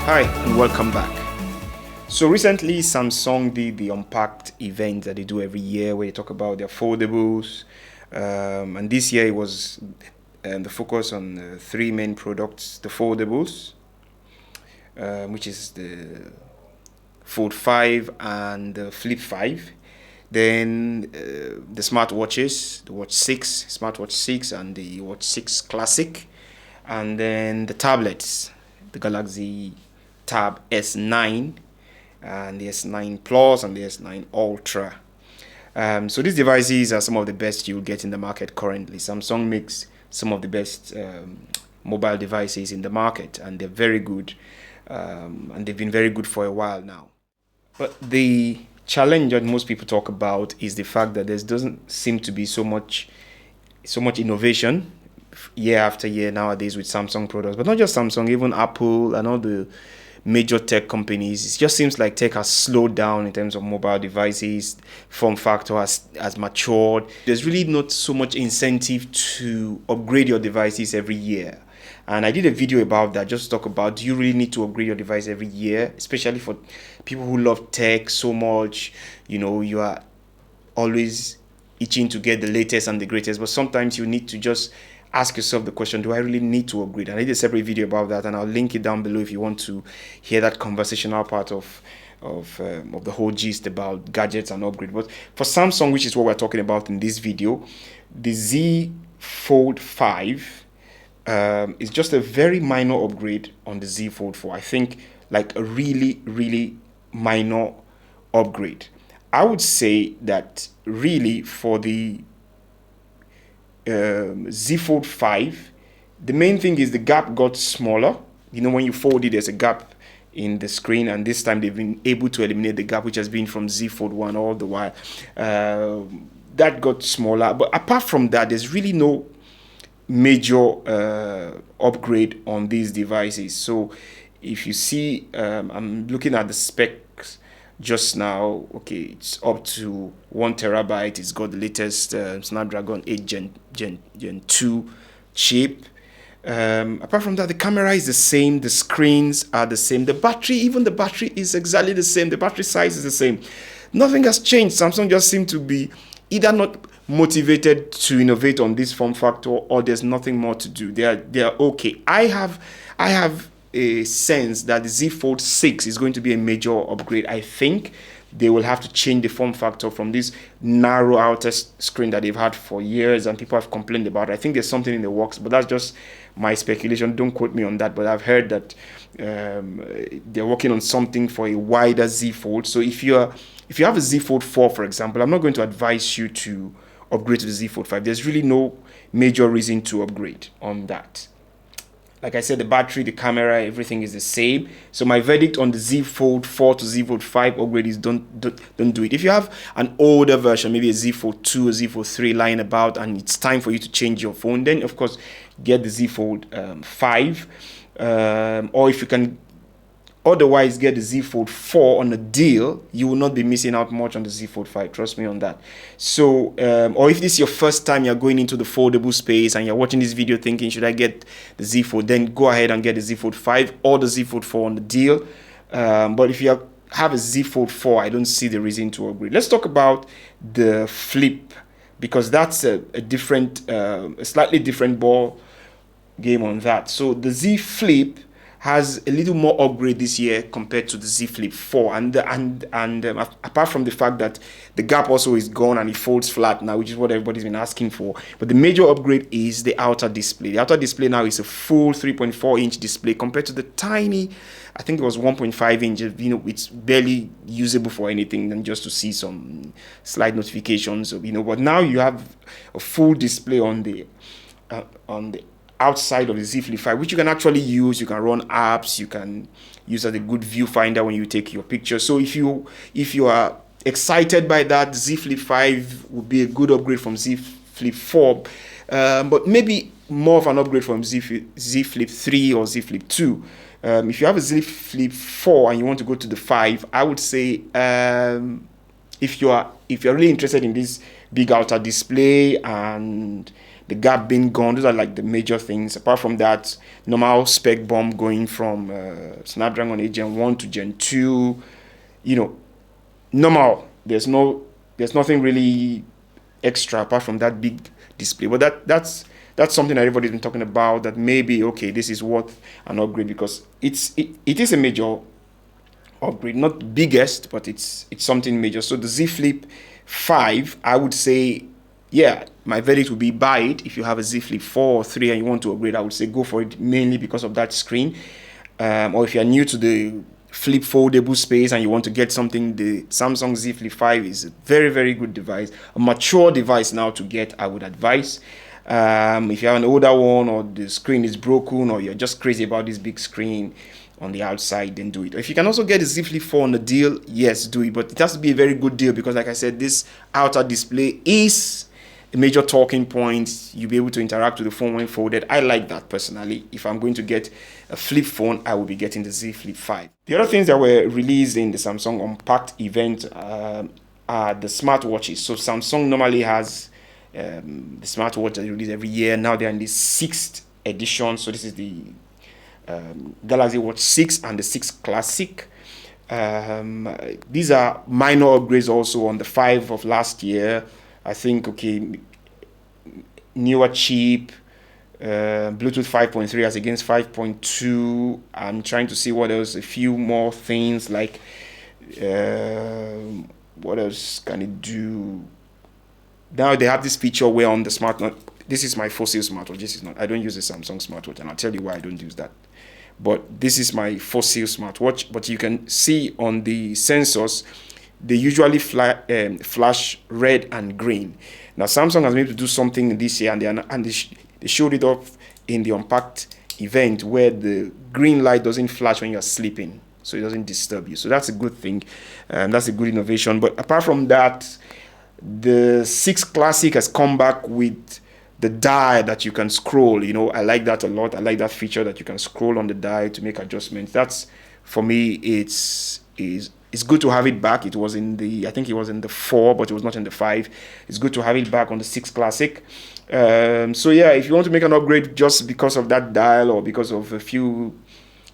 Hi and welcome back. So recently Samsung did the unpacked event that they do every year where they talk about their foldables, and this year it was the focus on three main products: the foldables, which is the Fold 5 and the Flip 5. Then the smartwatches, the Watch 6, smartwatch 6 and the Watch 6 Classic. And then the tablets, the Galaxy Tab S9 and the S9 Plus and the S9 Ultra. So these devices are some of the best you'll get in the market currently. Samsung makes some of the best mobile devices in the market, and they're very good, and they've been very good for a while now. But the challenge that most people talk about is the fact that there doesn't seem to be so much innovation year after year nowadays with Samsung products. But not just Samsung, even Apple and all the major tech companies. It just seems like tech has slowed down in terms of mobile devices. Form factor has matured. There's really not so much incentive to upgrade your devices every year. And I did a video about that, just to talk about, do you really need to upgrade your device every year, especially for people who love tech so much. You are always itching to get the latest and the greatest, but sometimes you need to just ask yourself the question, do I really need to upgrade? And I did a separate video about that, and I'll link it down below if you want to hear that conversational part of the whole gist about gadgets and upgrade. But for Samsung, which is what we're talking about in this video, the Z Fold 5 is just a very minor upgrade on the Z Fold 4. I think like a really minor upgrade. I would say that really for the Z Fold 5, the main thing is the gap got smaller. When you fold it, there's a gap in the screen, and this time they've been able to eliminate the gap which has been from Z Fold 1 all the while. That got smaller, but apart from that, there's really no major upgrade on these devices. So if you see, I'm looking at the specs just now. Okay, it's up to 1 terabyte. It's got the latest Snapdragon 8 Gen 2 chip. Apart from that, the camera is the same, the screens are the same, the battery is exactly the same, the battery size is the same. Nothing has changed. Samsung just seem to be either not motivated to innovate on this form factor, or there's nothing more to do. They are okay. I have a sense that the Z Fold 6 is going to be a major upgrade. I think they will have to change the form factor from this narrow outer screen that they've had for years and people have complained about. I think there's something in the works, but that's just my speculation. Don't quote me on that, but I've heard that they're working on something for a wider Z Fold. So if you have a Z Fold 4, for example, I'm not going to advise you to upgrade to the Z Fold 5. There's really no major reason to upgrade on that. Like I said, the battery, the camera, everything is the same. So my verdict on the Z Fold 4 to Z Fold 5 upgrade is don't do it. If you have an older version, maybe a Z Fold 2 or Z Fold 3 lying about, and it's time for you to change your phone, then of course get the Z Fold 5. Or if you can otherwise get the Z Fold 4 on a deal, you will not be missing out much on the Z Fold 5. Trust me on that. So, or if this is your first time you're going into the foldable space and you're watching this video thinking, should I get the Z Fold? Then go ahead and get the Z Fold 5 or the Z Fold 4 on the deal. But if you have a Z Fold 4, I don't see the reason to upgrade. Let's talk about the Flip, because that's a slightly different ball game on that. So the Z Flip has a little more upgrade this year compared to the Z Flip 4, and apart from the fact that the gap also is gone and it folds flat now, which is what everybody's been asking for. But the major upgrade is the outer display. The outer display now is a full 3.4-inch display compared to the tiny, I think it was 1.5 inches. It's barely usable for anything than just to see some slide notifications. But now you have a full display on the outside of the Z Flip 5, which you can actually use. You can run apps, you can use as a good viewfinder when you take your pictures. So if you are excited by that, Z Flip 5 would be a good upgrade from Z Flip 4, but maybe more of an upgrade from Z Flip 3 or Z Flip 2. If you have a Z Flip 4 and you want to go to the 5, I would say if you're really interested in this big outer display and the gap being gone, those are like the major things. Apart from that, normal spec bump going from Snapdragon 8 Gen 1 to Gen 2, normal. There's nothing really extra apart from that big display. But that's something that everybody's been talking about, that maybe, okay, this is worth an upgrade, because it is a major upgrade, not biggest, but it's something major. So the Z Flip 5, I would say, yeah, my verdict would be buy it. If you have a Z Flip 4 or 3 and you want to upgrade, I would say go for it, mainly because of that screen. Or if you're new to the flip foldable space and you want to get something, the Samsung Z Flip 5 is a very, very good device, a mature device now to get, I would advise. If you have an older one, or the screen is broken, or you're just crazy about this big screen on the outside, then do it. If you can also get the Z Flip 4 on a deal, yes, do it. But it has to be a very good deal, because like I said, this outer display is a major talking point. You'll be able to interact with the phone when folded. I like that personally. If I'm going to get a flip phone, I will be getting the Z Flip 5. The other things that were released in the Samsung Unpacked event are the smartwatches. So Samsung normally has the smartwatch that they release every year. Now they're in the 6th edition. So this is the Galaxy Watch 6 and the 6 Classic. These are minor upgrades also on the 5 of last year. I think, okay, newer chip, Bluetooth 5.3 as against 5.2. I'm trying to see what else, a few more things like, what else can it do? Now they have this feature where on the smartwatch, this is my fossil smartwatch, this is not, I don't use a Samsung smartwatch, and I'll tell you why I don't use that. But this is my fossil smartwatch, but you can see on the sensors, they usually flash red and green. Now Samsung has been able to do something this year, and they showed it off in the Unpacked event, where the green light doesn't flash when you're sleeping, so it doesn't disturb you. So that's a good thing. That's a good innovation. But apart from that, the 6 Classic has come back with the dial that you can scroll. I like that a lot. I like that feature that you can scroll on the dial to make adjustments. That's, for me, it's good to have it back. It was I think it was in the 4, but it was not in the 5. It's good to have it back on the 6 Classic. So yeah, if you want to make an upgrade just because of that dial, or because of a few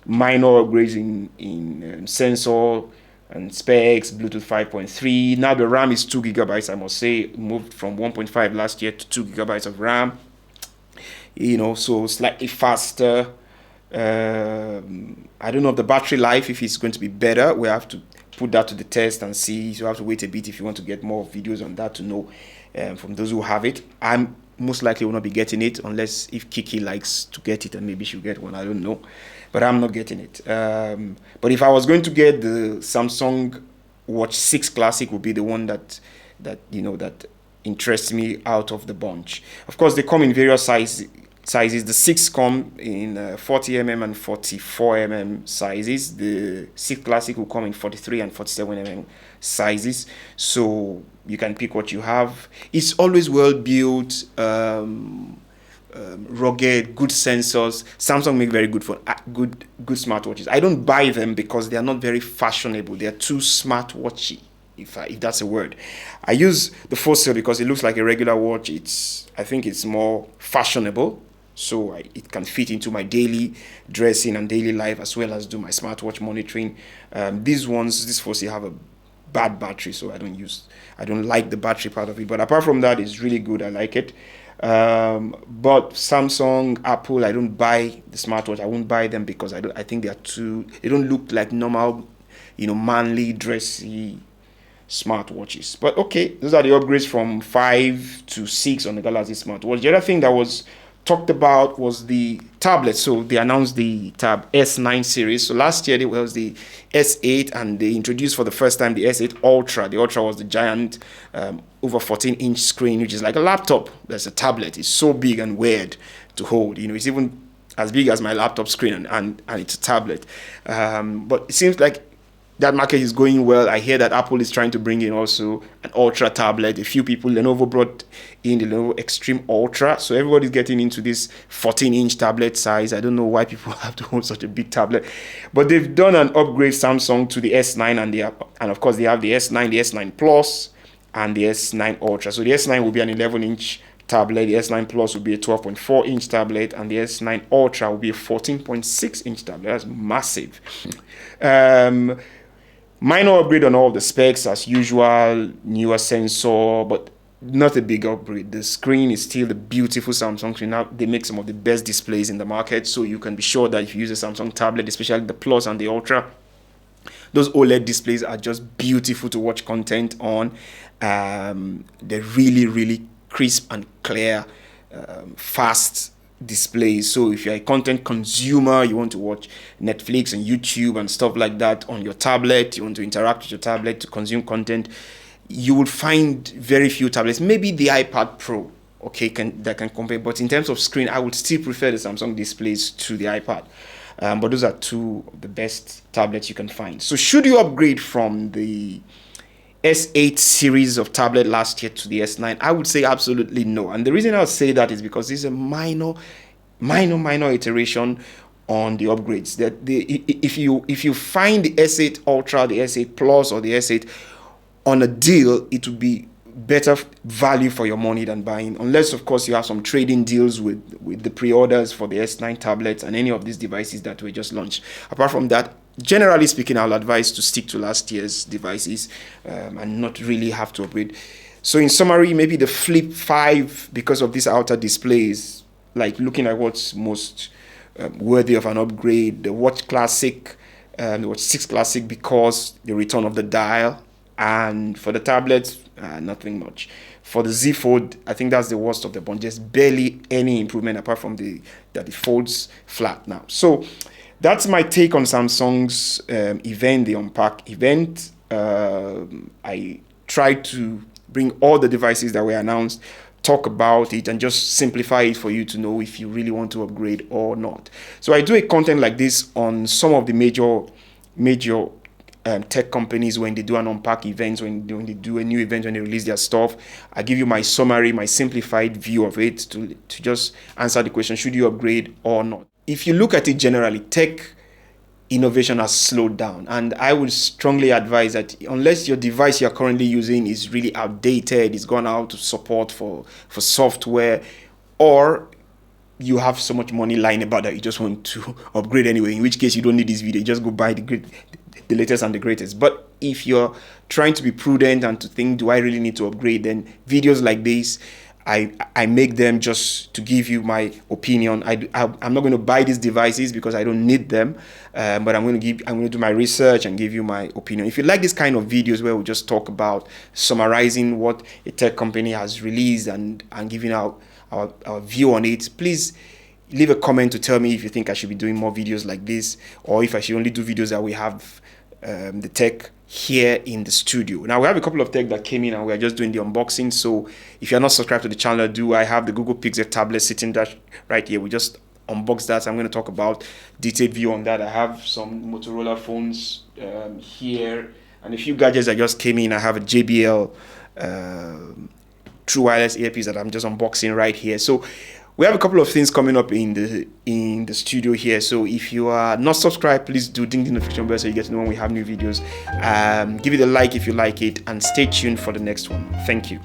minor upgrades in sensor and specs, Bluetooth 5.3. Now the RAM is 2 gigabytes. I must say, moved from 1.5 last year to 2 gigabytes of RAM. So slightly faster. I don't know if the battery life, if it's going to be better. We have to put that to the test and see. So you have to wait a bit if you want to get more videos on that to know from those who have it. I'm most likely will not be getting it, unless if Kiki likes to get it and maybe she'll get one. I don't know, but I'm not getting it. But if I was going to get the Samsung Watch 6 Classic, would be the one that interests me out of the bunch. Of course, they come in various sizes. The 6 come in 40mm and 44mm sizes. The 6 Classic will come in 43 and 47mm sizes. So you can pick what you have. It's always well built, rugged, good sensors. Samsung make very good good smartwatches. I don't buy them because they are not very fashionable. They are too smartwatchy, if that's a word. I use the Fossil because it looks like a regular watch. I think it's more fashionable, so it can fit into my daily dressing and daily life, as well as do my smartwatch monitoring. This Fossil have a bad battery, so I don't like the battery part of it. But apart from that, it's really good. I like it. But Samsung, Apple, I don't buy the smartwatch. I won't buy them because I think they don't look like normal, manly, dressy smartwatches. But okay, those are the upgrades from 5 to 6 on the Galaxy smartwatch. The other thing that was talked about was the tablet. So they announced the Tab S9 series. So last year it was the S8, and they introduced for the first time the S8 Ultra. The Ultra was the giant over 14-inch screen, which is like a laptop. That's a tablet. It's so big and weird to hold. It's even as big as my laptop screen, and it's a tablet. But it seems like that market is going well. I hear that Apple is trying to bring in also an Ultra tablet. A few people, Lenovo brought in the Lenovo Extreme Ultra. So everybody's getting into this 14-inch tablet size. I don't know why people have to hold such a big tablet. But they've done an upgrade, Samsung, to the S9, and of course they have the S9, the S9 Plus, and the S9 Ultra. So the S9 will be an 11-inch tablet, the S9 Plus will be a 12.4-inch tablet, and the S9 Ultra will be a 14.6-inch tablet. That's massive. Minor upgrade on all the specs as usual, newer sensor, but not a big upgrade. The screen is still the beautiful Samsung screen. Now they make some of the best displays in the market, so you can be sure that if you use a Samsung tablet, especially the Plus and the Ultra, those OLED displays are just beautiful to watch content on. They're really, really crisp and clear, fast displays. So if you're a content consumer, you want to watch Netflix and YouTube and stuff like that on your tablet, you want to interact with your tablet to consume content, you will find very few tablets. Maybe the iPad Pro, okay, that can compare. But in terms of screen, I would still prefer the Samsung displays to the iPad. But those are two of the best tablets you can find. So should you upgrade from the S8 series of tablet last year to the S9? I would say absolutely no. And the reason I would say that is because this is a minor iteration on the upgrades. If you find the S8 Ultra, the S8 Plus, or the S8 on a deal, it would be better value for your money than buying, unless of course you have some trading deals with the pre-orders for the S9 tablets and any of these devices that were just launched. Apart from that, generally speaking, I'll advise to stick to last year's devices and not really have to upgrade. So in summary, maybe the Flip 5, because of these outer displays, like looking at what's most worthy of an upgrade. The Watch Classic, the Watch 6 Classic, because the return of the dial. And for the tablets, nothing much. For the Z Fold, I think that's the worst of the bunch. There's barely any improvement apart from that it folds flat now. So that's my take on Samsung's event, the Unpack event. I tried to bring all the devices that were announced, talk about it, and just simplify it for you to know if you really want to upgrade or not. So I do a content like this on some of the major tech companies when they do an Unpack event, when they do a new event, when they release their stuff. I give you my summary, my simplified view of it to just answer the question, should you upgrade or not? If you look at it generally, tech innovation has slowed down, and I would strongly advise that unless your device you're currently using is really outdated, it's gone out of support for software, or you have so much money lying about that you just want to upgrade anyway, in which case you don't need this video, just go buy the latest and the greatest. But if you're trying to be prudent and to think, do I really need to upgrade, then videos like this, I make them just to give you my opinion. I'm not going to buy these devices because I don't need them, but I'm going to do my research and give you my opinion. If you like this kind of videos where we just talk about summarizing what a tech company has released and giving out our view on it, please leave a comment to tell me if you think I should be doing more videos like this, or if I should only do videos that we have the tech here in the studio. Now we have a couple of tech that came in and we're just doing the unboxing. So if you're not subscribed to the channel, I have the Google Pixel tablet sitting right here. We just unboxed that. So I'm going to talk about detailed view on that. I have some Motorola phones here and a few gadgets that just came in. I have a JBL true wireless earpiece that I'm just unboxing right here. So we have a couple of things coming up in the studio here. So if you are not subscribed, please do ding the notification bell so you get to know when we have new videos. Give it a like if you like it, and stay tuned for the next one. Thank you.